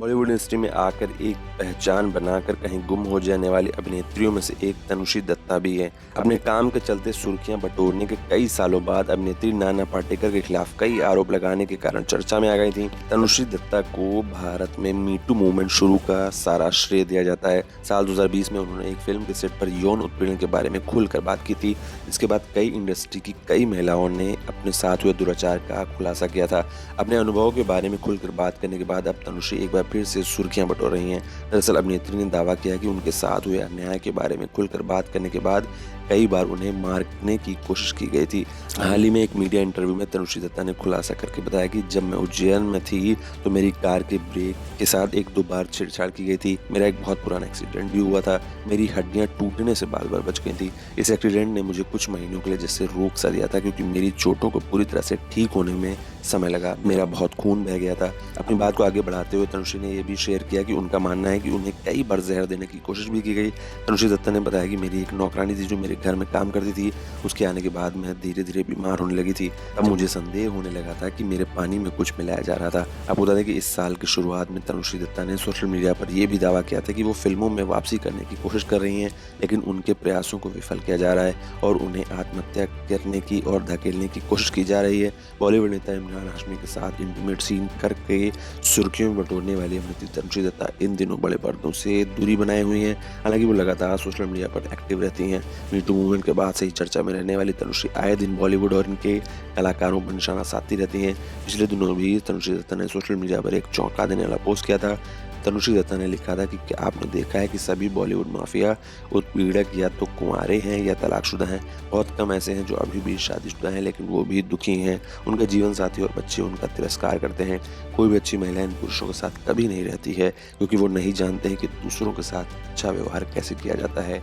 Bollywood industry में आकर एक पहचान बनाकर कहीं गुम हो जाने वाली अभिनेत्रियों में से एक तनुश्री दत्ता भी है। अपने काम के चलते सुर्खियां बटोरने के कई सालों बाद अभिनेत्री नाना पाटेकर के खिलाफ कई आरोप लगाने के कारण चर्चा में आ गई थी। तनुश्री दत्ता को भारत में मीटू मूवमेंट शुरू का सारा श्रेय दिया जाता है। साल 2020 में उन्होंने एक फिल्म के सेट पर यौन उत्पीड़न के बारे में खुलकर बात की थी। इसके बाद कई इंडस्ट्री की कई महिलाओं ने अपने साथ हुए दुराचार का खुलासा किया था। अपने अनुभवों के बारे में खुलकर बात करने के बाद अब तनुश्री एक बार फिर से सुर्खियां बटोर रही हैं। दरअसल अभिनेत्री ने दावा किया कि उनके साथ हुए अन्याय के बारे में खुलकर बात करने के बाद कई बार उन्हें मारने की कोशिश की गई थी। हाल ही में एक मीडिया इंटरव्यू में तनुश्री दत्ता ने खुलासा करके बताया कि जब मैं उज्जैन में थी तो मेरी कार के ब्रेक के साथ एक दो बार छेड़छाड़ की गई थी। मेरा एक बहुत पुराना एक्सीडेंट भी हुआ था। मेरी हड्डियां टूटने से बार बार बच गई थी। इस एक्सीडेंट ने मुझे कुछ महीनों के लिए जैसे रोक सा दिया था, क्योंकि मेरी चोटों को पूरी तरह से ठीक होने में समय लगा। मेरा बहुत खून बह गया था। अपनी बात को आगे बढ़ाते हुए तनुश्री ने यह भी शेयर किया कि उनका मानना है कि उन्हें कई बार जहर देने की कोशिश भी की गई। तनुश्री दत्ता ने बताया कि मेरी एक नौकरानी थी जो मेरे घर में काम करती थी। उसके आने के बाद मैं धीरे धीरे बीमार होने लगी थी। तब मुझे संदेह होने लगा था कि मेरे पानी में कुछ मिलाया जा रहा था। आपको बता दें कि इस साल की शुरुआत में तनुश्री दत्ता ने सोशल मीडिया पर यह भी दावा किया था कि वो फिल्मों में वापसी करने की कोशिश कर रही हैं, लेकिन उनके प्रयासों को विफल किया जा रहा है और उन्हें आत्महत्या करने की और धकेलने की कोशिश की जा रही है। बॉलीवुड नेता इमरान हाशमी के साथ इंटीमेट सीन करके सुर्खियों में बटोरने वाली अभिनेत्री तनुश्री दत्ता इन दिनों बड़े पर्दों से दूरी बनाए हुई हैं। हालांकि वो लगातार सोशल मीडिया पर एक्टिव रहती हैं। मीटू मूवमेंट के बाद से ही चर्चा में रहने वाली तनुश्री आए दिन बॉलीवुड और इनके कलाकारों पर निशाना साधती रहती हैं। पिछले दिनों भी तनुश्री दत्ता ने सोशल मीडिया पर एक चौंका देने वाला पोस्ट किया था। तनुश्री दत्ता ने लिखा था कि क्या आपने देखा है कि सभी बॉलीवुड माफिया उत्पीड़क या तो कुंवारे हैं या तलाकशुदा हैं। बहुत कम ऐसे हैं जो अभी भी शादीशुदा हैं, लेकिन वो भी दुखी हैं। उनका जीवन साथी और बच्चे उनका तिरस्कार करते हैं। कोई भी अच्छी महिला इन पुरुषों के साथ कभी नहीं रहती है, क्योंकि वो नहीं जानते हैं कि दूसरों के साथ अच्छा व्यवहार कैसे किया जाता है।